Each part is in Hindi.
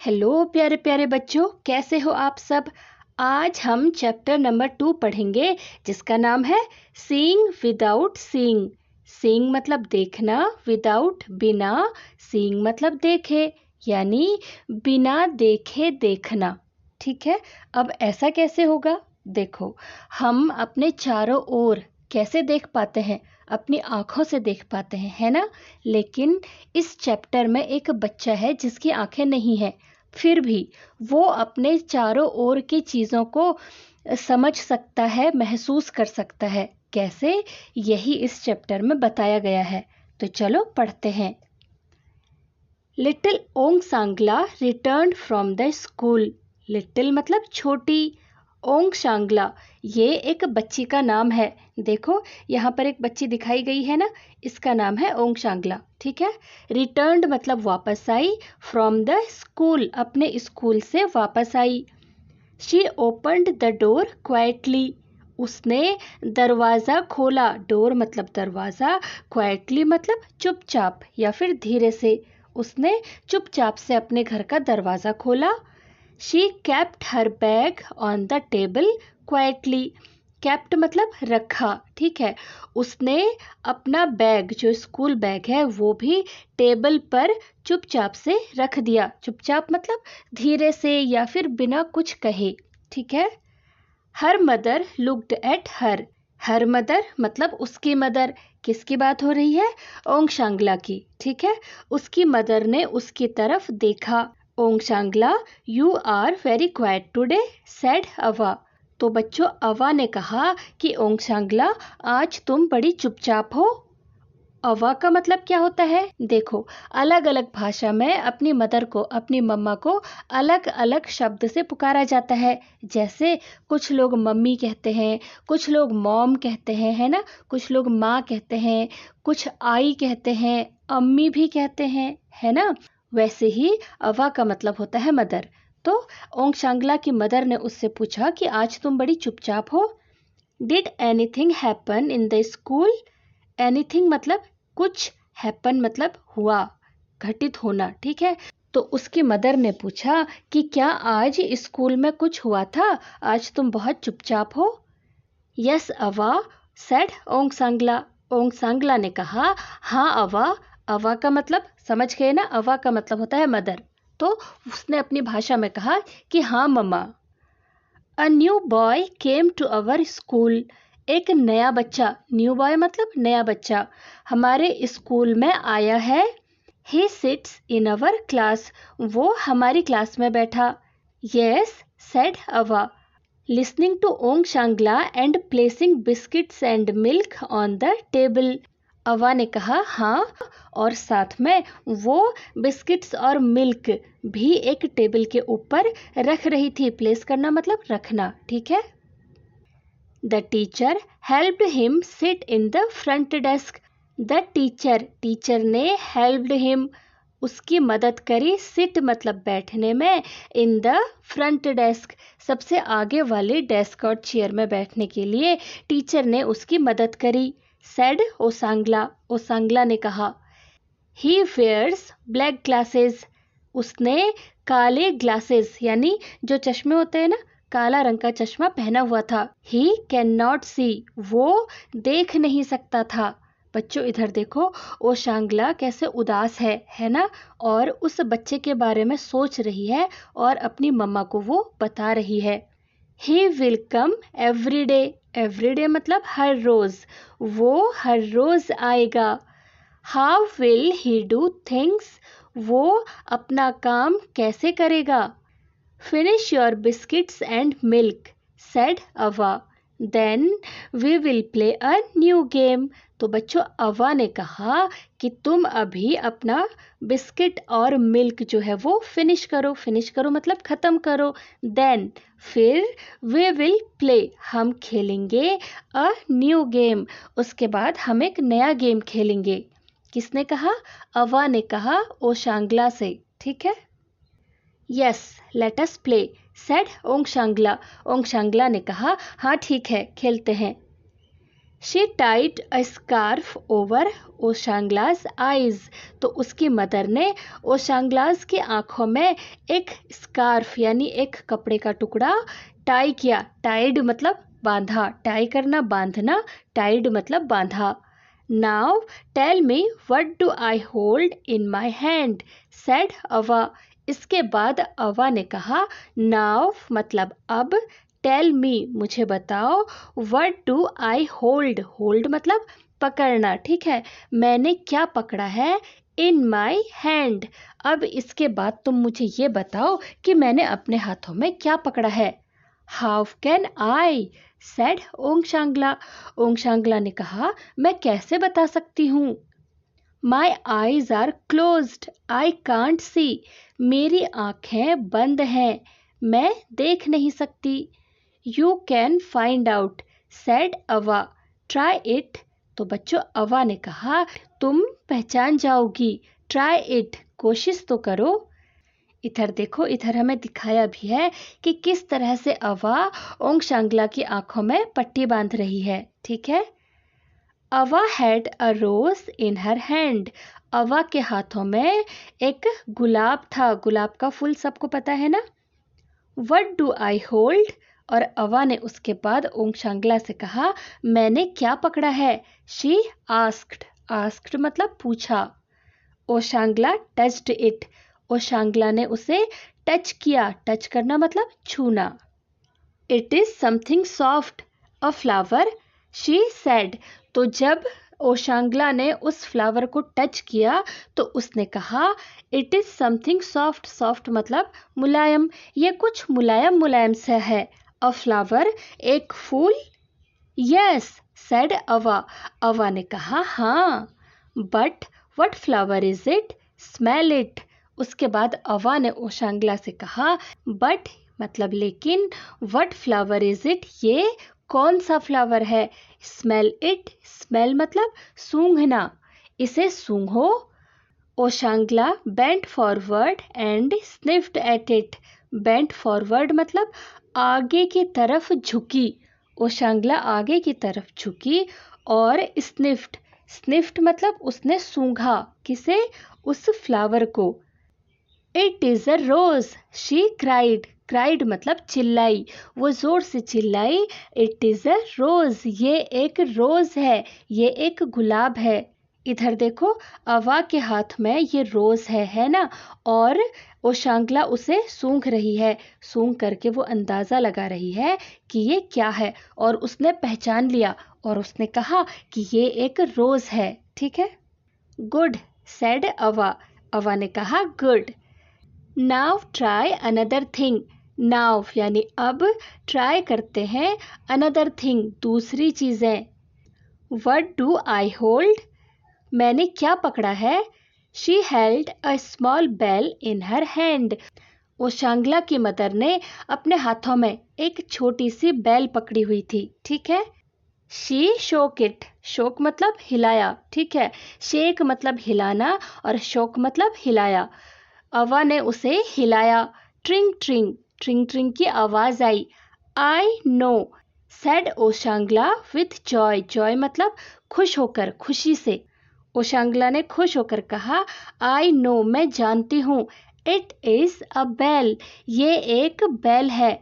हेलो प्यारे प्यारे बच्चों, कैसे हो आप सब। आज हम चैप्टर नंबर 2 पढ़ेंगे जिसका नाम है सीइंग विदाउट सीइंग। सीइंग मतलब देखना, विदाउट बिना, सीइंग मतलब देखे, यानी बिना देखे देखना। ठीक है, अब ऐसा कैसे होगा? देखो, हम अपने चारों ओर कैसे देख पाते हैं? अपनी आँखों से देख पाते हैं, है ना। लेकिन इस चैप्टर में एक बच्चा है जिसकी आँखें नहीं है, फिर भी वो अपने चारों ओर की चीज़ों को समझ सकता है, महसूस कर सकता है। कैसे? यही इस चैप्टर में बताया गया है। तो चलो पढ़ते हैं। Little Ongshangla returned from the school. Little मतलब छोटी, ओंग सांगला ये एक बच्ची का नाम है। देखो यहाँ पर एक बच्ची दिखाई गई है ना, इसका नाम है ओंग सांगला। ठीक है। रिटर्न्ड मतलब वापस आई, फ्रॉम द स्कूल अपने स्कूल से वापस आई। She opened the door quietly, उसने दरवाज़ा खोला। डोर मतलब दरवाज़ा, क्वाइटली मतलब चुपचाप या फिर धीरे से। उसने चुपचाप से अपने घर का दरवाज़ा खोला। She kept her bag on the table quietly. Kept मतलब रखा, ठीक है। उसने अपना बैग, जो स्कूल बैग है, वो भी टेबल पर चुपचाप से रख दिया। चुपचाप मतलब धीरे से या फिर बिना कुछ कहे। ठीक है। Her mother looked at her. Her mother मतलब उसकी मदर। किसकी बात हो रही है? ओंग सांगला की। ठीक है। उसकी मदर ने उसकी तरफ देखा। Ongshangla, you are very quiet today, said Ava. तो बच्चों, अवा ने कहा कि ओंग सांगला, आज तुम बड़ी चुपचाप हो। अवा का मतलब क्या होता है? देखो, अलग अलग भाषा में अपनी मदर को, अपनी मम्मा को अलग अलग शब्द से पुकारा जाता है। जैसे कुछ लोग मम्मी कहते हैं, कुछ लोग मॉम कहते हैं, है ना। कुछ लोग माँ कहते हैं, कुछ आई कहते हैं, अम्मी भी कहते हैं, है ना। वैसे ही अवा का मतलब होता है मदर। तो ओंग सांगला की मदर ने उससे पूछा कि आज तुम बड़ी चुपचाप हो। Did anything happen in the school? Anything मतलब कुछ, हैपन मतलब हुआ, घटित होना। ठीक है। तो उसकी मदर ने पूछा कि क्या आज स्कूल में कुछ हुआ था? आज तुम बहुत चुपचाप हो। यस अवा, said Ongshangla. Ongshangla ने कहा, हाँ अवा। अवा का मतलब समझ गए ना, अवा का मतलब होता है मदर। तो उसने अपनी भाषा में कहा कि हाँ mamma. A new boy came to our school. एक नया बच्चा, न्यू बॉय मतलब नया बच्चा, हमारे स्कूल में आया है। He sits in our class, वो हमारी क्लास में बैठा। Yes, said Ava, listening to Ongshangla and placing biscuits and milk on the table. Ava ने कहा हाँ, और साथ में वो बिस्किट्स और मिल्क भी एक टेबल के ऊपर रख रही थी। प्लेस करना मतलब रखना। ठीक है। The teacher helped him sit in the front desk. The teacher, teacher ने हेल्प्ड हिम, उसकी मदद करी। सिट मतलब बैठने में, इन द फ्रंट डेस्क सबसे आगे वाले डेस्क और चेयर में बैठने के लिए टीचर ने उसकी मदद करी। सेड ओसांगला, ओसांगला ने कहा। ही वेयर्स ब्लैक ग्लासेस, उसने काले ग्लासेस यानी जो चश्मे होते हैं ना, काला रंग का चश्मा पहना हुआ था। ही कैन नॉट सी, वो देख नहीं सकता था। बच्चों इधर देखो, ओसांगला कैसे उदास है ना, और उस बच्चे के बारे में सोच रही है और अपनी मम्मा को वो बता रही है। He will come every day, every day मतलब हर रोज, वो हर रोज आएगा। How will he do things, वो अपना काम कैसे करेगा। Finish your biscuits and milk, said Ava, then we will play a new game. तो बच्चों, अवा ने कहा कि तुम अभी अपना बिस्किट और मिल्क जो है वो फिनिश करो। फिनिश करो मतलब ख़त्म करो। देन फिर वी विल प्ले, हम खेलेंगे अ न्यू गेम, उसके बाद हम एक नया गेम खेलेंगे। किसने कहा? अवा ने कहा ओसांगला से। ठीक है। Yes, let us play, said Ongshangla. Ongshangla ने कहा हाँ ठीक है, खेलते हैं। She tied a scarf over Oshangla's eyes. तो उसकी मदर ने ओशांग्लास की आंखों में एक स्कार्फ यानी एक कपड़े का टुकड़ा टाई किया। टाइड मतलब बांधा, टाई करना बांधना, टाइड मतलब बांधा। Now tell me what do I hold in my hand said Ava. इसके बाद अवा ने कहा नाउ मतलब अब, टेल मी मुझे बताओ, what do I hold, hold मतलब पकड़ना, ठीक है, मैंने क्या पकड़ा है, इन माई हैंड। अब इसके बाद तुम मुझे ये बताओ कि मैंने अपने हाथों में क्या पकड़ा है। How can I said Ongshangla. Ongshangla ने कहा मैं कैसे बता सकती हूँ। My eyes are closed I can't see. मेरी आंखें बंद हैं, मैं देख नहीं सकती। You can find out said Ava try it. तो बच्चों अवा ने कहा तुम पहचान जाओगी, ट्राई इट कोशिश तो करो। इधर देखो, इधर हमें दिखाया भी है कि किस तरह से अवा ओंगशांगला की आंखों में पट्टी बांध रही है, ठीक है। अवा had a rose in her hand. अवा के हाथों में एक गुलाब था, गुलाब का फूल सबको पता है ना। What do I hold. और अवा ने उसके बाद ओंगशांगला से कहा मैंने क्या पकड़ा है। शी आस्क्ड, आस्क्ड मतलब पूछा। ओशांगला टच्ड इट। ओशांगला ने उसे टच किया, टच करना मतलब छूना। It is something soft a flower she said. तो जब ओशांगला ने उस फ्लावर को टच किया तो उसने कहा it is something soft, soft मतलब मुलायम, ये कुछ मुलायम मुलायम सा है। अ फ्लावर एक फूल। यस सेड अवा। अवा ने कहा हाँ। But what flower is it, smell it. उसके बाद अवा ने ओशांगला से कहा बट मतलब लेकिन, व्हाट फ्लावर इज इट ये कौन सा फ्लावर है। स्मेल इट, स्मेल मतलब सूंघना, इसे सूंघो। Oshangla bent forward and sniffed at it. Bent forward मतलब आगे की तरफ झुकी। ओशांगला आगे की तरफ झुकी और स्निफ्ड, स्निफ्ड मतलब उसने सूंघा, किसे, उस फ्लावर को। It is a rose she cried. Cried मतलब चिल्लाई, वो जोर से चिल्लाई। इट इज अ रोज, ये एक रोज है, ये एक गुलाब है। इधर देखो अवा के हाथ में ये रोज है ना, और ओशांगला उसे सूंघ रही है। सूंघ करके वो अंदाजा लगा रही है कि ये क्या है, और उसने पहचान लिया और उसने कहा कि ये एक रोज है, ठीक है। गुड सेड अवा। अवा ने कहा good. Now try another thing. Now यानी अब, ट्राई करते हैं अनदर थिंग दूसरी चीजें। व्हाट डू आई होल्ड, मैंने क्या पकड़ा है। She held a small bell in her hand. Oshangla की मदर ने अपने हाथों में एक छोटी सी बेल पकड़ी हुई थी, ठीक है। शी शोक इट। शोक मतलब हिलाया, ठीक है। शेक मतलब हिलाना और शोक मतलब हिलाया। अवा ने उसे हिलाया। ट्रिंग ट्रिंग, ट्रिंग ट्रिंग की आवाज आई। I know said Oshangla with joy. Joy मतलब खुश होकर, खुशी से। ओशांगला ने खुश होकर कहा आई नो मैं जानती हूँ। इट इज अ बेल, ये एक बेल है।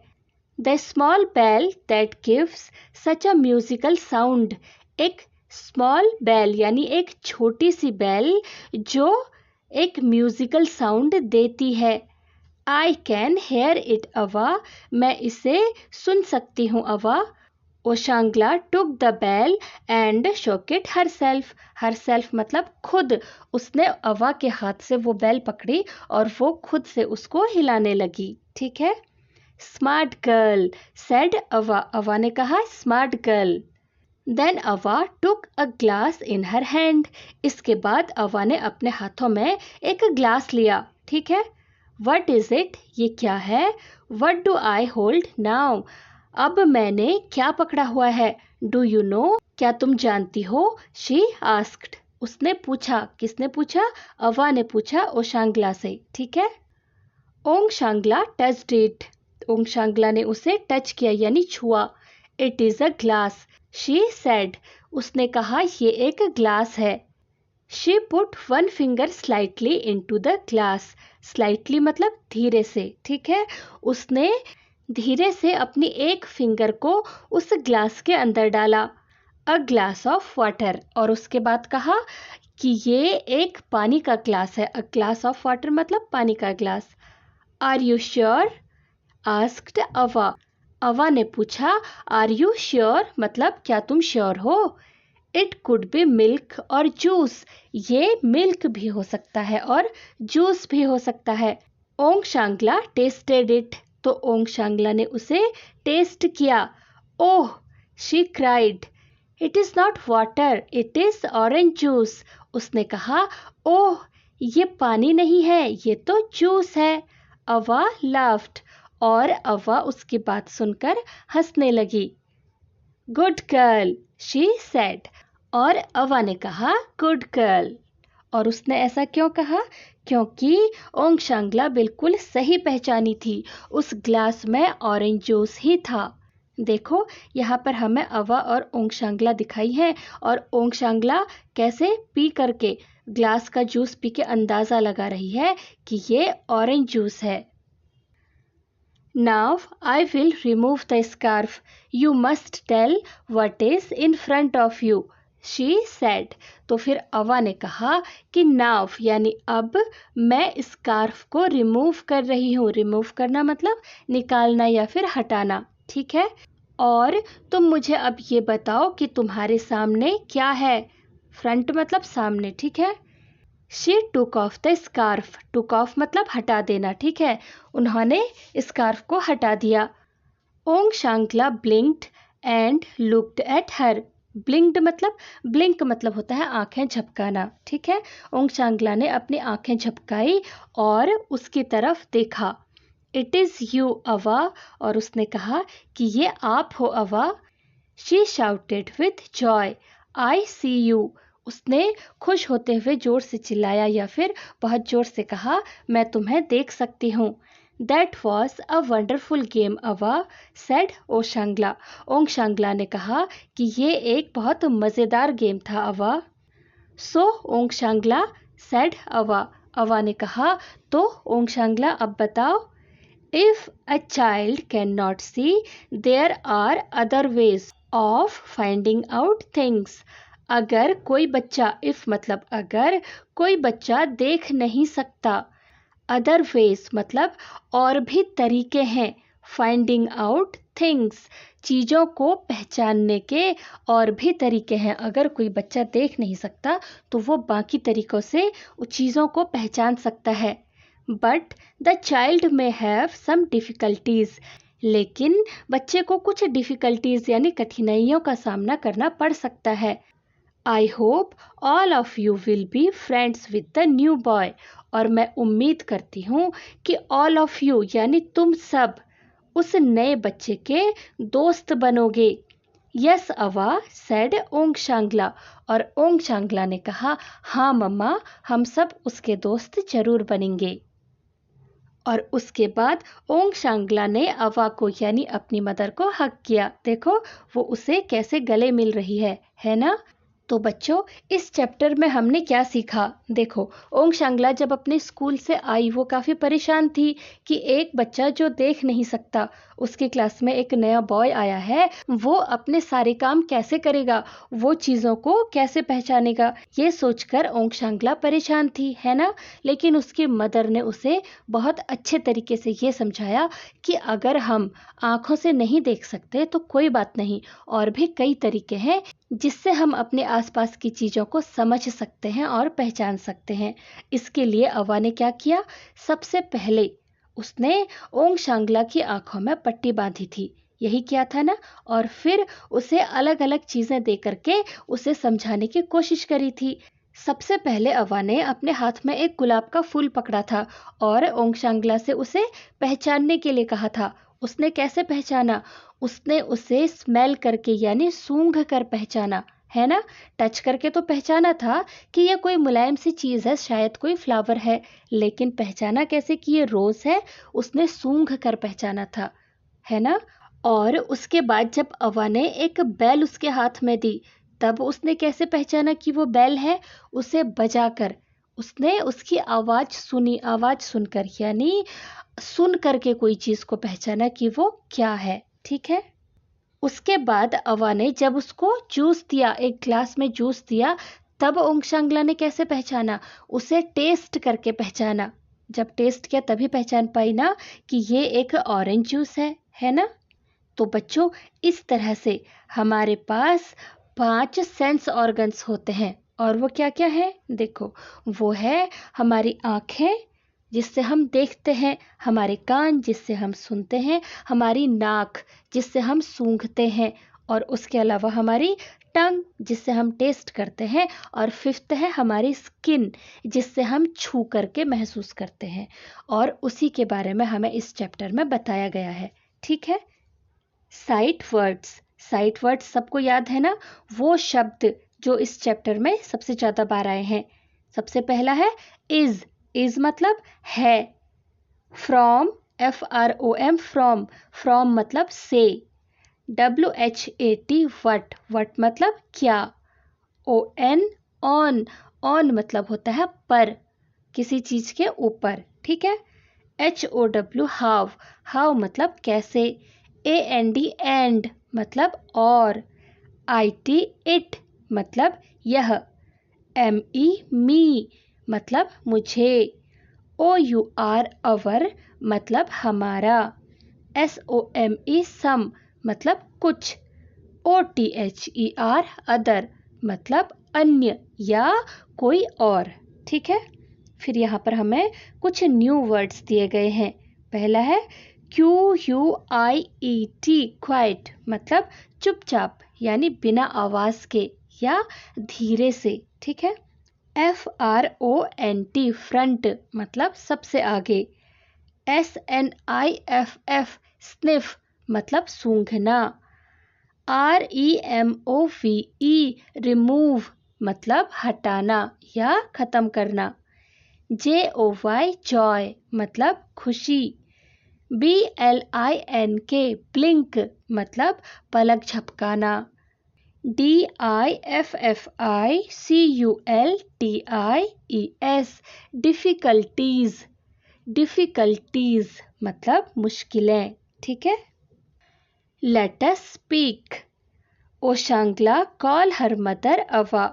The small bell that gives such a musical sound. एक स्मॉल बेल यानी एक छोटी सी बेल जो एक म्यूजिकल साउंड देती है। आई कैन हेयर इट अवा, मैं इसे सुन सकती हूँ अवा। ओशांगला टुक द बेल एंड शोक it her self. Her self मतलब खुद। उसने अवा के हाथ से वो बेल पकड़ी और वो खुद से उसको हिलाने लगी, ठीक है। स्मार्ट गर्ल सेड अवा। अवा ने कहा स्मार्ट गर्ल। देन अवा टुक a glass in her hand. इसके बाद अवा ने अपने हाथों में एक ग्लास लिया, ठीक है। व्हाट इज इट, ये क्या है। What do I hold now, अब मैंने क्या पकड़ा हुआ है। डू यू नो, क्या तुम जानती हो। शी आस्क्ड, उसने पूछा। किसने पूछा, अवा ने पूछा ओशांगला से, ठीक है। ओंगशांगला टच्ड इट। ओंगशांगला ने उसे टच किया यानी छुआ। It is a glass, she said, उसने कहा ये एक ग्लास है। She put one finger slightly into the glass. Slightly मतलब धीरे से, ठीक है। उसने धीरे से अपनी एक फिंगर को उस ग्लास के अंदर डाला। अ ग्लास ऑफ वाटर, और उसके बाद कहा कि ये एक पानी का ग्लास है। अ ग्लास ऑफ वाटर मतलब पानी का glass. Are you sure? Asked Ava. Ava ने पूछा आर यू श्योर मतलब क्या तुम श्योर हो? इट कुड बी मिल्क और जूस, ये मिल्क भी हो सकता है और जूस भी हो सकता है। ओंग शांगला टेस्टेड इट, तो ओंग शांगला ने उसे टेस्ट किया। Oh, she cried, it is not water, it is orange juice. उसने कहा ओह, ये पानी नहीं है, ये तो जूस है। अवा लाफ्ड, और अवा उसकी बात सुनकर हंसने लगी। गुड गर्ल, शी सेड, और अवा ने कहा गुड गर्ल। और उसने ऐसा क्यों कहा? क्योंकि ओंग शांगला बिल्कुल सही पहचानी थी, उस ग्लास में ऑरेंज जूस ही था। देखो यहाँ पर हमें अवा और ओंग शांगला दिखाई है, और ओंग शांगला कैसे पी करके ग्लास का जूस पी के अंदाज़ा लगा रही है कि ये ऑरेंज जूस है। Now I will remove the scarf. You must tell what is in front of you, she said. तो फिर अवा ने कहा कि now यानी अब मैं स्कार्फ को रिमूव कर रही हूँ। रिमूव करना मतलब निकालना या फिर हटाना, ठीक है। और तुम मुझे अब ये बताओ कि तुम्हारे सामने क्या है। फ्रंट मतलब सामने, ठीक है। She took off the scarf, took off मतलब हटा देना, ठीक है। उन्होंने स्कार्फ को हटा दिया। Ongshangla blinked and looked at her. Blink मतलब होता है आंखें झपकाना, ठीक है। ओंग शांगला ने अपनी आंखें झपकाई और उसकी तरफ देखा। इट इज़ यू अवा, और उसने कहा कि ये आप हो Ava. She shouted with joy, I see you. उसने खुश होते हुए जोर से चिल्लाया या फिर बहुत जोर से कहा मैं तुम्हें देख सकती हूँ। That was a wonderful game अवा, सेड ओ शांगला। ओंग शांगला ने कहा कि ये एक बहुत मज़ेदार गेम था अवा। सो ओंग शांगला, सेड अवा। अवा ने कहा तो ओंग शांगला अब बताओ। If a child can not see, there are other ways of finding out things. अगर कोई बच्चा, इफ मतलब अगर कोई बच्चा देख नहीं सकता, अदर वेज मतलब और भी तरीके हैं। फाइंडिंग आउट थिंग्स, चीज़ों को पहचानने के और भी तरीके हैं। अगर कोई बच्चा देख नहीं सकता तो वो बाकी तरीकों से उन चीज़ों को पहचान सकता है। बट द चाइल्ड में हैव सम डिफ़िकल्टीज़, लेकिन बच्चे को कुछ डिफ़िकल्टीज़ यानी कठिनाइयों का सामना करना पड़ सकता है। I hope all of you will be friends with the new boy, और मैं उम्मीद करती हूँ कि ऑल ऑफ यू यानी तुम सब उस नए बच्चे के दोस्त बनोगे। यस अवा, सेड ओंग शांगला, और ओंग शांगला ने कहा हाँ मम्मा, हम सब उसके दोस्त जरूर बनेंगे। और उसके बाद ओंग शांगला ने अवा को यानी अपनी मदर को हक किया। देखो वो उसे कैसे गले मिल रही है ना। तो बच्चों इस चैप्टर में हमने क्या सीखा? देखो ओंग शांगला जब अपने स्कूल से आई वो काफ़ी परेशान थी कि एक बच्चा जो देख नहीं सकता, उसकी क्लास में एक नया बॉय आया है, वो अपने सारे काम कैसे करेगा, वो चीज़ों को कैसे पहचानेगा, ये सोचकर ओंग शांगला परेशान थी, है ना। लेकिन उसकी मदर ने उसे बहुत अच्छे तरीके से ये समझाया कि अगर हम आँखों से नहीं देख सकते तो कोई बात नहीं, और भी कई तरीके हैं जिससे हम अपने आसपास की चीज़ों को समझ सकते हैं और पहचान सकते हैं। इसके लिए अवा ने क्या किया? सबसे पहले उसने ओंग शांगला की आंखों में पट्टी बांधी थी, यही किया था ना। और फिर उसे अलग अलग चीज़ें दे करके उसे समझाने की कोशिश करी थी। सबसे पहले अवा ने अपने हाथ में एक गुलाब का फूल पकड़ा था और ओंग शांगला से उसे पहचानने के लिए कहा था। उसने कैसे पहचाना? उसने उसे स्मेल करके यानी सूंघ कर पहचाना, है ना। टच करके तो पहचाना था कि यह कोई मुलायम सी चीज़ है, शायद कोई फ्लावर है, लेकिन पहचाना कैसे कि ये रोज़ है? उसने सूंघ कर पहचाना था, है ना। और उसके बाद जब अवा ने एक बेल उसके हाथ में दी, तब उसने कैसे पहचाना कि वो बेल है? उसे बजाकर उसने उसकी आवाज़ सुनी, आवाज़ सुनकर, यानी सुन करके कोई चीज़ को पहचाना कि वो क्या है। ठीक है। उसके बाद अवा ने जब उसको जूस दिया, एक ग्लास में जूस दिया, तब ओंगशांगला ने कैसे पहचाना? उसे टेस्ट करके पहचाना। जब टेस्ट किया तभी पहचान पाई ना कि ये एक ऑरेंज जूस है ना। तो बच्चों, इस तरह से हमारे पास 5 सेंस ऑर्गन्स होते हैं। और वो क्या क्या है? देखो, वो है हमारी आँखें जिससे हम देखते हैं, हमारे कान जिससे हम सुनते हैं, हमारी नाक जिससे हम सूंघते हैं, और उसके अलावा हमारी टंग जिससे हम टेस्ट करते हैं, और फिफ्थ है हमारी स्किन जिससे हम छू करके महसूस करते हैं। और उसी के बारे में हमें इस चैप्टर में बताया गया है। ठीक है। साइट वर्ड्स, साइट वर्ड्स सबको याद है ना, वो शब्द जो इस चैप्टर में सबसे ज़्यादा बार आए हैं। सबसे पहला है इज मतलब है। फ्रॉम, FROM, फ्रॉम, फ्रॉम मतलब से। WHAT, वट मतलब क्या। ON, ऑन, ऑन मतलब होता है पर, किसी चीज़ के ऊपर। ठीक है। HOW, हाउ, हाउ मतलब कैसे। AND, एंड मतलब और। IT, इट मतलब यह। ME, मी मतलब मुझे। OUR, अवर मतलब हमारा। SOME, सम मतलब कुछ। OTHER, अदर मतलब अन्य या कोई और। ठीक है। फिर यहाँ पर हमें कुछ न्यू वर्ड्स दिए गए हैं। पहला है QUIET, क्वाइट मतलब चुपचाप, यानी बिना आवाज़ के या धीरे से। ठीक है। FRONT, फ्रंट मतलब सबसे आगे। SNIFF, स्निफ मतलब सूंघना। REMOVE, रिमूव मतलब हटाना या ख़त्म करना। JOY, जॉय मतलब खुशी। BLINK, ब्लिंक मतलब पलक झपकाना। DIFFICULTIES, डिफ़िकल्टीज़, डिफ़िकल्टीज़ मतलब मुश्किलें। ठीक है। Let us speak. Oshangla call her mother Ava.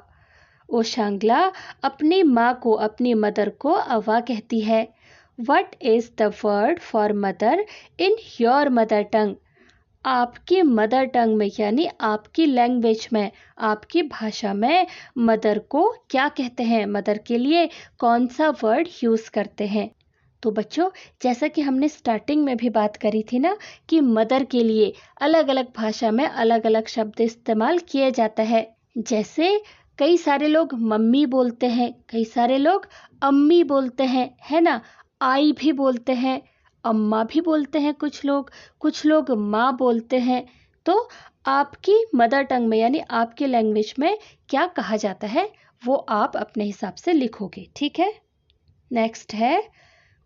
Oshangla अपनी माँ को, अपनी मदर को अवा कहती है। What is the word for mother in your mother tongue? आपकी मदर टंग में, यानी आपकी लैंग्वेज में, आपकी भाषा में मदर को क्या कहते हैं? मदर के लिए कौन सा वर्ड यूज़ करते हैं? तो बच्चों, जैसा कि हमने स्टार्टिंग में भी बात करी थी ना कि मदर के लिए अलग अलग भाषा में अलग अलग शब्द इस्तेमाल किए जाता है। जैसे कई सारे लोग मम्मी बोलते हैं, कई सारे लोग अम्मी बोलते हैं, है ना। आई भी बोलते हैं, अम्मा भी बोलते हैं, कुछ लोग माँ बोलते हैं। तो आपकी मदर टंग में, यानी आपकी लैंग्वेज में क्या कहा जाता है, वो आप अपने हिसाब से लिखोगे। ठीक है। नेक्स्ट है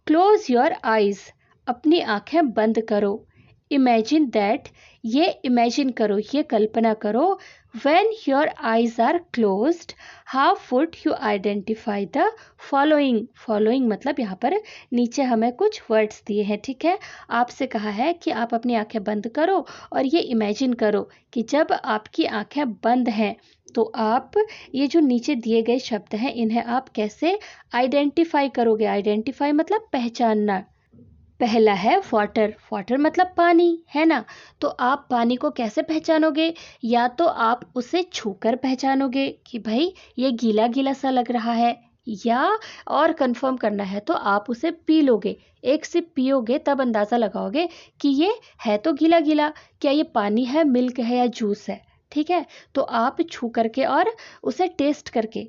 क्लोज योर आइज, अपनी आंखें बंद करो। इमेजिन दैट, ये इमेजिन करो, ये कल्पना करो। When your eyes are closed, how would you identify the following. Following मतलब यहाँ पर नीचे हमें कुछ वर्ड्स दिए हैं। ठीक है। आपसे कहा है कि आप अपनी आंखें बंद करो और ये इमेजिन करो कि जब आपकी आंखें बंद हैं तो आप ये जो नीचे दिए गए शब्द हैं इन्हें आप कैसे आइडेंटिफाई करोगे। आइडेंटिफाई मतलब पहचानना। पहला है वाटर, वाटर मतलब पानी, है ना। तो आप पानी को कैसे पहचानोगे? या तो आप उसे छूकर पहचानोगे कि भाई ये गीला गीला सा लग रहा है, या और कंफर्म करना है तो आप उसे पी लोगे, एक सिप पियोगे तब अंदाज़ा लगाओगे कि ये है तो गीला गीला, क्या ये पानी है, मिल्क है या जूस है। ठीक है। तो आप छू करके और उसे टेस्ट करके,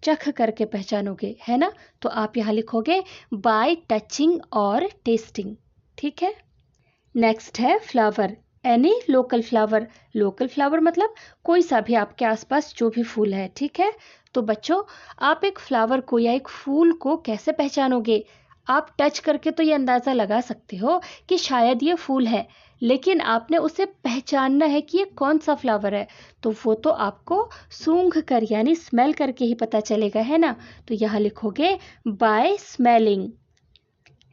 चख करके पहचानोगे, है ना। तो आप यहाँ लिखोगे बाय टचिंग और टेस्टिंग। ठीक है। नेक्स्ट है flower, any local flower. Local flower मतलब कोई सा भी आपके आसपास जो भी फूल है। ठीक है। तो बच्चों, आप एक फ्लावर को या एक फूल को कैसे पहचानोगे? आप टच करके तो ये अंदाज़ा लगा सकते हो कि शायद ये फूल है, लेकिन आपने उसे पहचानना है कि ये कौन सा फ्लावर है, तो वो तो आपको सूंघ कर यानी स्मेल करके ही पता चलेगा, है ना। तो यहाँ लिखोगे बाय स्मेलिंग।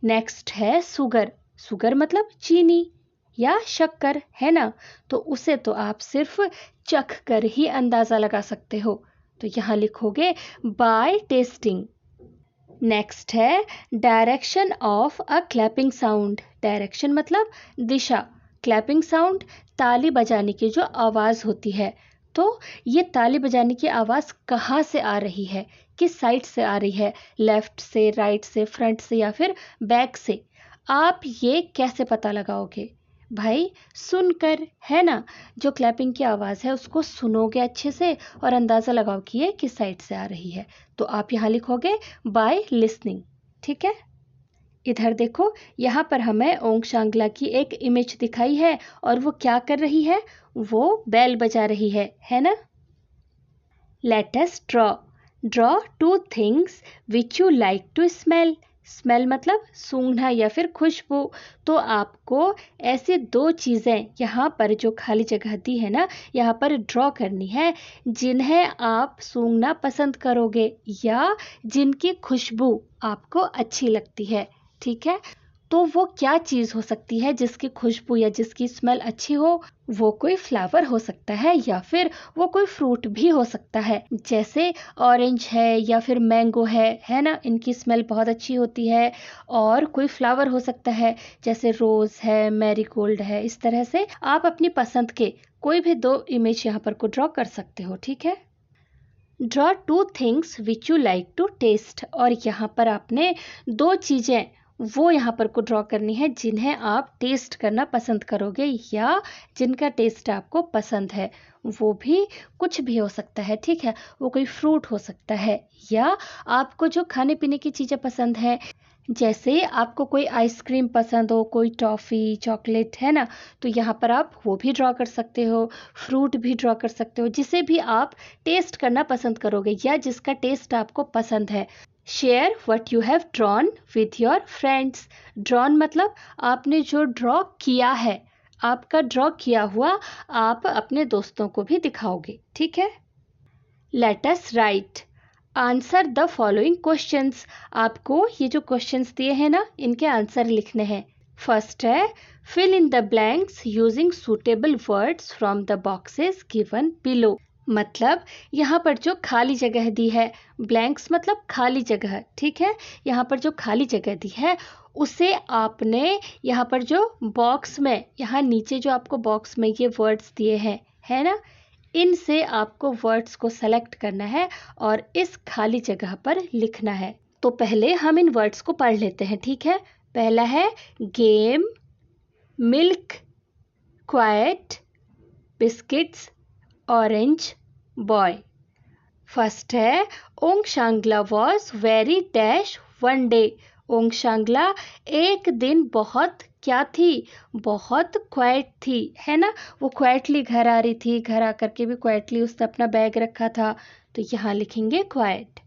नेक्स्ट है सुगर। सुगर मतलब चीनी या शक्कर, है ना। तो उसे तो आप सिर्फ चख कर ही अंदाज़ा लगा सकते हो, तो यहाँ लिखोगे बाय टेस्टिंग। नेक्स्ट है direction of a clapping sound. Direction मतलब दिशा, क्लैपिंग साउंड ताली बजाने की जो आवाज़ होती है। तो ये ताली बजाने की आवाज़ कहाँ से आ रही है, किस साइड से आ रही है, लेफ्ट से, राइट से, फ्रंट से या फिर बैक से, आप ये कैसे पता लगाओगे भाई? सुनकर, है ना। जो क्लैपिंग की आवाज़ है उसको सुनोगे अच्छे से और अंदाज़ा लगाओ कि ये किस साइड से आ रही है, तो आप यहाँ लिखोगे बाय लिसनिंग। ठीक है, इधर देखो, यहाँ पर हमें ओंग शांगला की एक इमेज दिखाई है और वो क्या कर रही है, वो बेल बजा रही है ना। Let us draw. Draw two things which you like to smell. Smell मतलब सूंघना या फिर खुशबू। तो आपको ऐसी दो चीज़ें यहाँ पर जो खाली जगह दी है ना, यहाँ पर ड्रॉ करनी है जिन्हें आप सूंघना पसंद करोगे या जिनकी खुशबू आपको अच्छी लगती है। ठीक है, तो वो क्या चीज़ हो सकती है जिसकी खुशबू या जिसकी स्मेल अच्छी हो? वो कोई फ्लावर हो सकता है या फिर वो कोई फ्रूट भी हो सकता है, जैसे ऑरेंज है या फिर मैंगो है ना, इनकी स्मेल बहुत अच्छी होती है। और कोई फ्लावर हो सकता है जैसे रोज़ है, मैरीगोल्ड है। इस तरह से आप अपनी पसंद के कोई भी दो इमेज यहाँ पर को ड्रॉ कर सकते हो। ठीक है, draw two things which you like to taste. और यहाँ पर आपने दो चीज़ें वो यहाँ पर को ड्रॉ करनी है जिन्हें आप टेस्ट करना पसंद करोगे या जिनका टेस्ट आपको पसंद है। वो भी कुछ भी हो सकता है, ठीक है। वो कोई फ्रूट हो सकता है या आपको जो खाने पीने की चीज़ें पसंद है, जैसे आपको कोई आइसक्रीम पसंद हो, कोई टॉफ़ी, चॉकलेट, है ना, तो यहाँ पर आप वो भी ड्रॉ कर सकते हो। फ्रूट भी ड्रॉ कर सकते हो, जिसे भी आप टेस्ट करना पसंद करोगे या जिसका टेस्ट आपको पसंद है। Share what you have drawn with your friends. Drawn मतलब आपने जो ड्रॉ किया है, आपका ड्रॉ किया हुआ आप अपने दोस्तों को भी दिखाओगे। ठीक है, let us right. Answer the following questions. आपको ये जो क्वेश्चंस दिए हैं ना, इनके आंसर लिखने हैं। फर्स्ट है fill in the blanks using suitable words from the boxes given below. मतलब यहाँ पर जो खाली जगह दी है, ब्लैंक्स मतलब खाली जगह, ठीक है। यहाँ पर जो खाली जगह दी है उसे आपने यहाँ पर जो बॉक्स में, यहाँ नीचे जो आपको बॉक्स में ये वर्ड्स दिए हैं, है ना, इनसे आपको वर्ड्स को सेलेक्ट करना है और इस खाली जगह पर लिखना है। तो पहले हम इन वर्ड्स को पढ़ लेते हैं, ठीक है। पहला है game, milk, quiet, biscuits, orange, boy. First है Ongshangla was very dash one day. Ongshangla एक दिन बहुत क्या थी, बहुत क्वाइट थी, है ना। वो क्वाइटली घर आ रही थी, घर आकर के भी क्वाइटली उसने अपना बैग रखा था, तो यहाँ लिखेंगे quiet.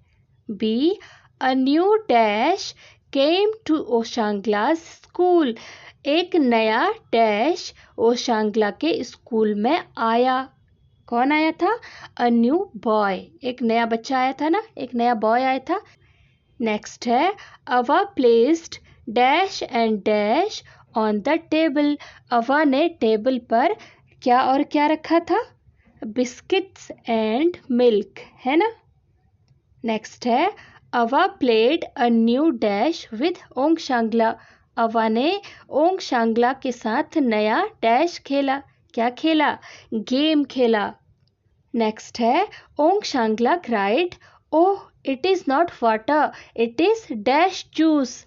B a new dash came to Oshangla's school. एक नया डैश ओशांगला के स्कूल में आया। कौन आया था? अ न्यू बॉय, एक नया बच्चा आया था ना, एक नया बॉय आया था। नेक्स्ट है अवा placed dash and dash on the table. Ava ने टेबल पर क्या और क्या रखा था? बिस्किट्स एंड मिल्क, है ना। नेक्स्ट है Ava played a new dash with Ongshangla. Ava ने ओंग शांगला के साथ नया डैश खेला। क्या खेला? गेम खेला। नेक्स्ट है Ongshangla cried oh it is not water it is dash juice.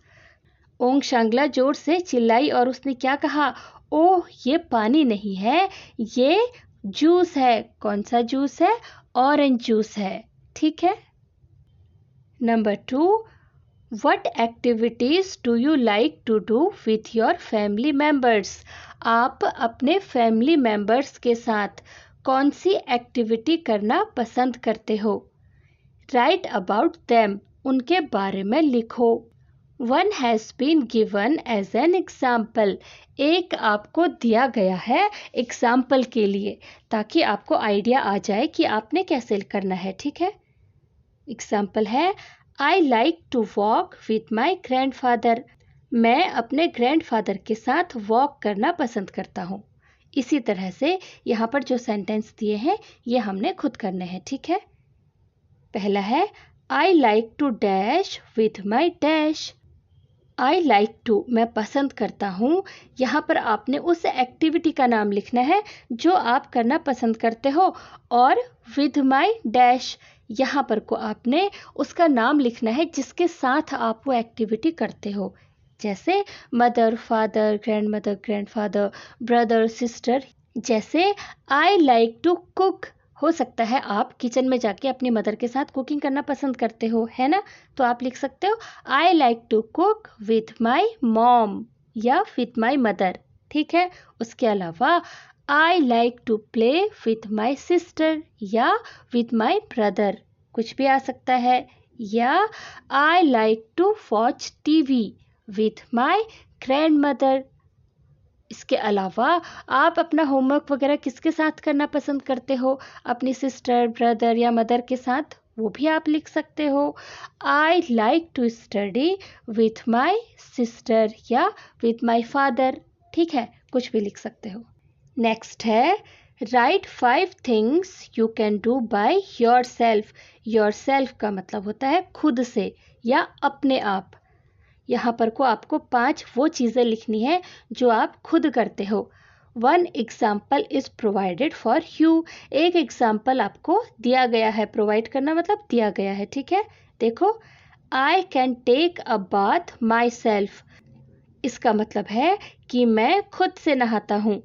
Ongshangla जोर से चिल्लाई और उसने क्या कहा? ओह ये पानी नहीं है, ये जूस है। कौन सा जूस है? ऑरेंज जूस है। ठीक है। Number 2, what activities do you like to do with your family members. आप अपने फैमिली मेम्बर्स के साथ कौन सी एक्टिविटी करना पसंद करते हो? राइट अबाउट देम, उनके बारे में लिखो। One has been given as an example. एक आपको दिया गया है एग्जाम्पल के लिए, ताकि आपको आइडिया आ जाए कि आपने कैसे करना है, ठीक है। एग्जाम्पल है, I like to walk with my grandfather. मैं अपने ग्रैंडफादर के साथ वॉक करना पसंद करता हूँ। इसी तरह से यहाँ पर जो सेंटेंस दिए हैं ये हमने खुद करने हैं, ठीक है। पहला है, I like to dash with my dash. I like to मैं पसंद करता हूँ, यहाँ पर आपने उस एक्टिविटी का नाम लिखना है जो आप करना पसंद करते हो, और विद माई डैश यहाँ पर को आपने उसका नाम लिखना है जिसके साथ आप वो एक्टिविटी करते हो, जैसे mother, father, grand mother, grand father, brother, sister. जैसे आई लाइक टू कुक, हो सकता है आप किचन में जाके अपनी मदर के साथ कुकिंग करना पसंद करते हो, है ना, तो आप लिख सकते हो I like to cook with my mom या विथ माई मदर, ठीक है। उसके अलावा I like to play with my sister या विथ माई ब्रदर, कुछ भी आ सकता है। या I like to watch TV with my grandmother. इसके अलावा आप अपना होमवर्क वगैरह किसके साथ करना पसंद करते हो, अपनी सिस्टर, ब्रदर या मदर के साथ, वो भी आप लिख सकते हो I like to study with my sister या विथ माई फादर, ठीक है, कुछ भी लिख सकते हो। नेक्स्ट है, write 5 things you can do by yourself. Yourself का मतलब होता है खुद से या अपने आप। यहाँ पर को आपको 5 वो चीज़ें लिखनी है जो आप खुद करते हो। 1 example is provided for you. एक एग्जाम्पल आपको दिया गया है, प्रोवाइड करना मतलब दिया गया है, ठीक है। देखो, I can take a bath myself, इसका मतलब है कि मैं खुद से नहाता हूँ।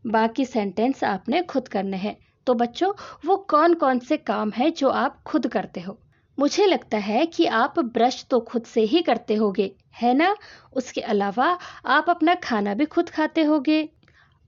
बाकी सेंटेंस आपने खुद करने हैं। तो बच्चों, वो कौन कौन से काम हैं जो आप खुद करते हो? मुझे लगता है कि आप ब्रश तो खुद से ही करते होगे, है ना। उसके अलावा आप अपना खाना भी खुद खाते होगे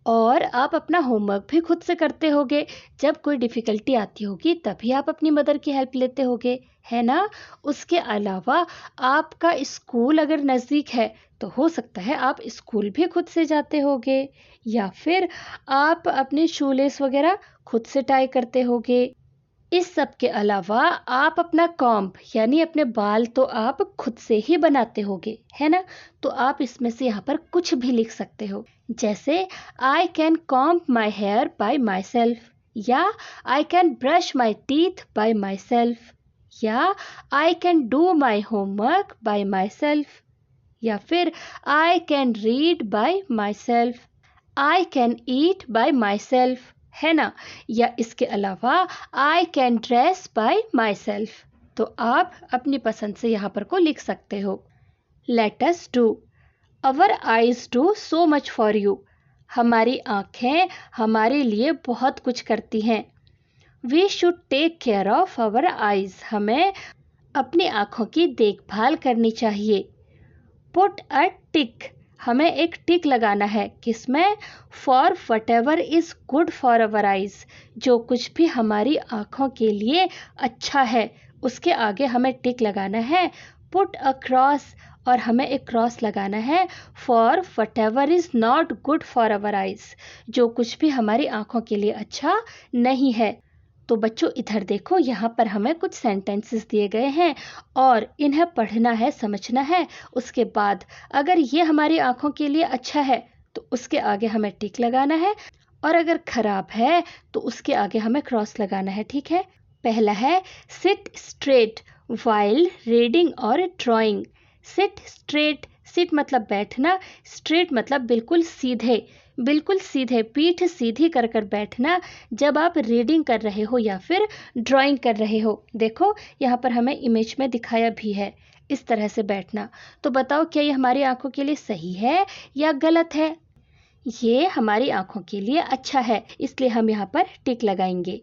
और आप अपना होमवर्क भी खुद से करते होगे। जब कोई डिफ़िकल्टी आती होगी तभी आप अपनी मदर की हेल्प लेते होगे, है ना। उसके अलावा आपका स्कूल अगर नज़दीक है तो हो सकता है आप स्कूल भी खुद से जाते होगे, या फिर आप अपने शू लेस वगैरह खुद से टाई करते होगे। इस सब के अलावा आप अपना कॉम्ब यानी अपने बाल तो आप खुद से ही बनाते होगे, है ना। तो आप इसमें से यहाँ पर कुछ भी लिख सकते हो, जैसे I can comb my hair by myself, या I can brush my teeth by myself, या I can do my homework by myself, या फिर I can read by myself, I can eat by myself, है ना। या इसके अलावा I can dress by myself. तो आप अपनी पसंद से यहाँ पर को लिख सकते हो। Let us do, our eyes do so much for you. हमारी आँखें हमारे लिए बहुत कुछ करती हैं। We should take care of our eyes, हमें अपनी आँखों की देखभाल करनी चाहिए। पुट अ टिक, हमें एक टिक लगाना है, किसमें? For what ever is good for our eyes, जो कुछ भी हमारी आँखों के लिए अच्छा है उसके आगे हमें टिक लगाना है। पुट अ क्रॉस, और हमें एक क्रॉस लगाना है for what ever is not good for our eyes, जो कुछ भी हमारी आँखों के लिए अच्छा नहीं है। तो बच्चों इधर देखो, यहाँ पर हमें कुछ सेंटेंसेस दिए गए हैं और इन्हें पढ़ना है, समझना है। उसके बाद अगर ये हमारी आँखों के लिए अच्छा है तो उसके आगे हमें टिक लगाना है, और अगर खराब है तो उसके आगे हमें क्रॉस लगाना है, ठीक है। पहला है, सिट स्ट्रेट वाइल रीडिंग और ड्राइंग। सिट स्ट्रेट, सिट मतलब बैठना, स्ट्रेट मतलब बिल्कुल सीधे, बिल्कुल सीधे, पीठ सीधी कर कर बैठना जब आप रीडिंग कर रहे हो या फिर ड्राइंग कर रहे हो। देखो यहाँ पर हमें इमेज में दिखाया भी है, इस तरह से बैठना। तो बताओ, क्या ये हमारी आंखों के लिए सही है या गलत है? ये हमारी आंखों के लिए अच्छा है, इसलिए हम यहाँ पर टिक लगाएंगे।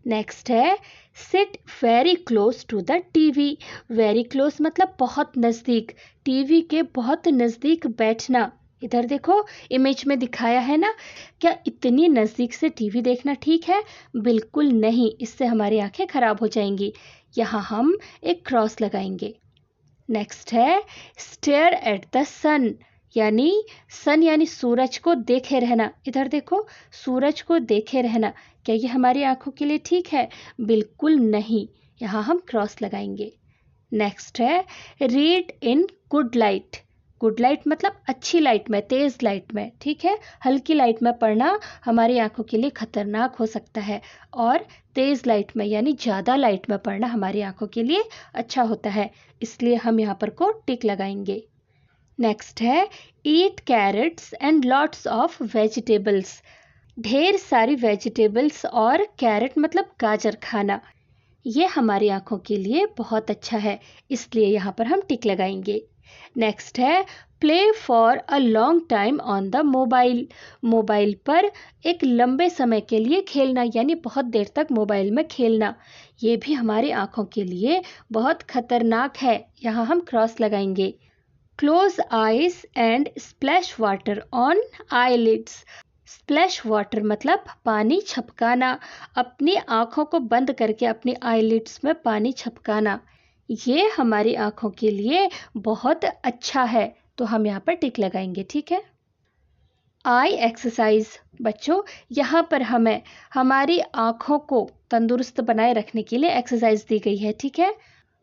नेक्स्ट है, sit very close to the TV. Very close मतलब बहुत नज़दीक, टीवी के बहुत नज़दीक बैठना। इधर देखो, इमेज में दिखाया है ना। क्या इतनी नज़दीक से टीवी देखना ठीक है? बिल्कुल नहीं, इससे हमारी आंखें खराब हो जाएंगी। यहाँ हम एक क्रॉस लगाएंगे। नेक्स्ट है स्टेयर एट द सन, यानी सूरज को देखे रहना। इधर देखो, सूरज को देखे रहना, क्या ये हमारी आंखों के लिए ठीक है? बिल्कुल नहीं, यहाँ हम क्रॉस लगाएंगे। नेक्स्ट है read in good light. Good light मतलब अच्छी लाइट में, तेज लाइट में, ठीक है। हल्की लाइट में पढ़ना हमारी आंखों के लिए खतरनाक हो सकता है, और तेज लाइट में यानी ज़्यादा लाइट में पढ़ना हमारी आंखों के लिए अच्छा होता है, इसलिए हम यहाँ पर को टिक लगाएंगे। नेक्स्ट है eat carrots and lots of vegetables. ढेर सारी वेजिटेबल्स और कैरेट मतलब गाजर खाना, ये हमारी आंखों के लिए बहुत अच्छा है, इसलिए यहाँ पर हम टिक लगाएंगे। नेक्स्ट है play for a long time on the mobile. Mobile पर एक लंबे समय के लिए खेलना, यानी बहुत देर तक मोबाइल में खेलना, ये भी हमारी आंखों के लिए बहुत खतरनाक है, यहाँ हम क्रॉस लगाएंगे। Close eyes and splash water on eyelids. Splash water मतलब पानी छपकाना, अपनी आँखों को बंद करके अपनी आईलिड्स में पानी छपकाना, ये हमारी आँखों के लिए बहुत अच्छा है, तो हम यहाँ पर टिक लगाएंगे, ठीक है। आई एक्सरसाइज, बच्चों यहाँ पर हमें हमारी आँखों को तंदुरुस्त बनाए रखने के लिए एक्सरसाइज दी गई है, ठीक है।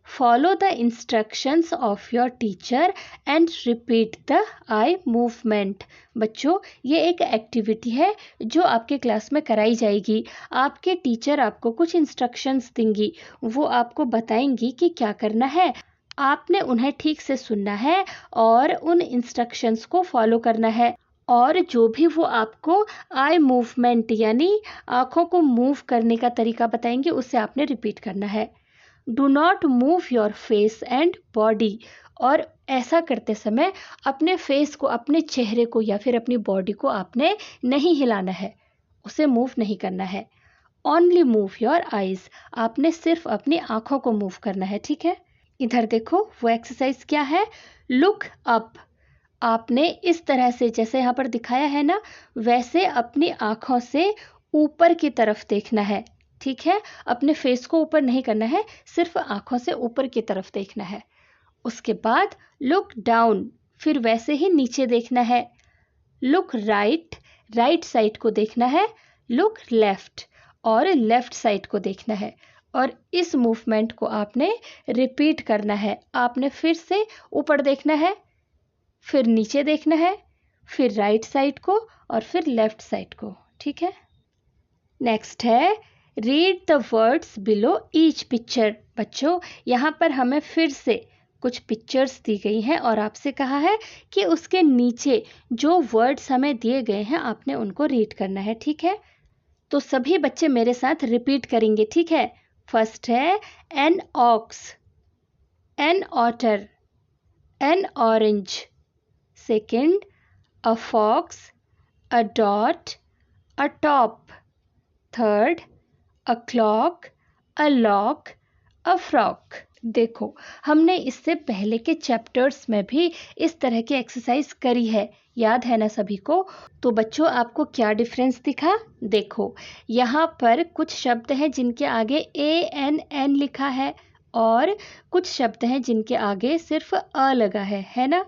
Follow the instructions of your teacher and repeat the eye movement. बच्चों ये एक एक्टिविटी है जो आपके क्लास में कराई जाएगी। आपके टीचर आपको कुछ इंस्ट्रक्शंस देंगी, वो आपको बताएंगी कि क्या करना है, आपने उन्हें ठीक से सुनना है और उन इंस्ट्रक्शंस को फॉलो करना है, और जो भी वो आपको आई मूवमेंट यानी आँखों को मूव करने का तरीका बताएंगे उसे आपने रिपीट करना है। Do not move your face and body, और ऐसा करते समय अपने फेस को, अपने चेहरे को या फिर अपनी बॉडी को आपने नहीं हिलाना है, उसे मूव नहीं करना है। ओनली मूव योर आइज, आपने सिर्फ अपनी आँखों को मूव करना है, ठीक है। इधर देखो वो एक्सरसाइज क्या है, लुक अप। आपने इस तरह से जैसे यहाँ पर दिखाया है ना, वैसे अपनी आँखों से ऊपर की तरफ देखना है, ठीक है। अपने फेस को ऊपर नहीं करना है, सिर्फ आँखों से ऊपर की तरफ देखना है। उसके बाद लुक डाउन, फिर वैसे ही नीचे देखना है। लुक राइट, राइट साइड को देखना है। लुक लेफ्ट, और लेफ्ट साइड को देखना है। और इस मूवमेंट को आपने रिपीट करना है। आपने फिर से ऊपर देखना है, फिर नीचे देखना है, फिर राइट साइड को और फिर लेफ्ट साइड को, ठीक है। नेक्स्ट है read the words below each picture. बच्चों यहाँ पर हमें फिर से कुछ पिक्चर्स दी गई हैं और आपसे कहा है कि उसके नीचे जो वर्ड्स हमें दिए गए हैं आपने उनको रीड करना है, ठीक है। तो सभी बच्चे मेरे साथ रिपीट करेंगे, ठीक है। फर्स्ट है an ox, an otter, an orange. Second a fox, a dot, a top. Third a clock, a lock, a frock. देखो हमने इससे पहले के चैप्टर्स में भी इस तरह की एक्सरसाइज करी है, याद है ना सभी को। तो बच्चों आपको क्या डिफरेंस दिखा, देखो यहाँ पर कुछ शब्द हैं जिनके आगे ANN लिखा है और कुछ शब्द हैं जिनके आगे सिर्फ अ लगा है ना।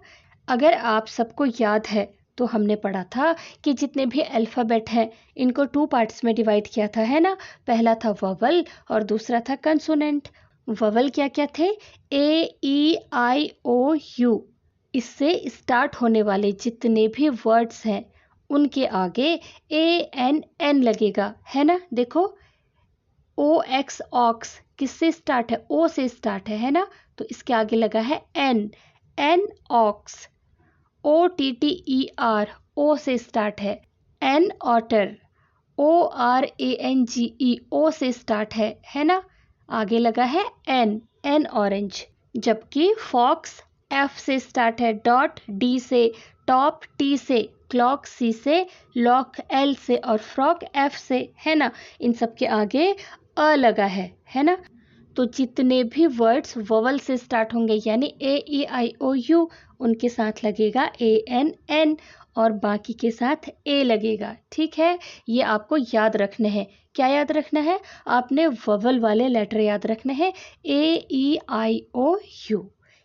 अगर आप सबको याद है तो हमने पढ़ा था कि जितने भी अल्फ़ाबेट हैं इनको 2 पार्ट्स में डिवाइड किया था, है ना। पहला था वोवल और दूसरा था कंसोनेंट। वोवल क्या क्या थे, A, E, I, O, U। इससे स्टार्ट होने वाले जितने भी वर्ड्स हैं उनके आगे ANN लगेगा, है ना। देखो OX ऑक्स किससे स्टार्ट है, O से स्टार्ट है ना, तो इसके आगे लगा है N ऑक्स। OTTER O से स्टार्ट है। N ऑटर, ORANGE O से स्टार्ट है ना, आगे लगा है N ऑरेंज। जबकि फॉक्स F से स्टार्ट है, डॉट D से, टॉप T से, क्लॉक C से, लॉक L से और फ्रॉक F से, है ना। इन सब के आगे अ लगा है ना। तो जितने भी वर्ड्स वोवल से स्टार्ट होंगे यानी AEIOU उनके साथ लगेगा ANN और बाकी के साथ A लगेगा, ठीक है। ये आपको याद रखने हैं। क्या याद रखना है, आपने वोवल वाले लेटर याद रखने हैं AEIOU।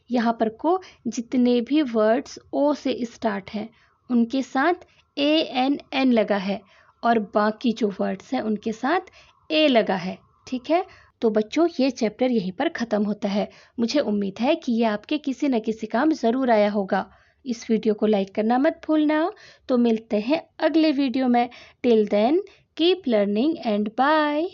यहाँ पर को जितने भी वर्ड्स ओ से स्टार्ट हैं उनके साथ ANN लगा है और बाकी जो वर्ड्स हैं उनके साथ ए लगा है। ठीक है, तो बच्चों ये चैप्टर यहीं पर ख़त्म होता है। मुझे उम्मीद है कि ये आपके किसी न किसी काम ज़रूर आया होगा। इस वीडियो को लाइक करना मत भूलना। तो मिलते हैं अगले वीडियो में। Till then keep learning and bye.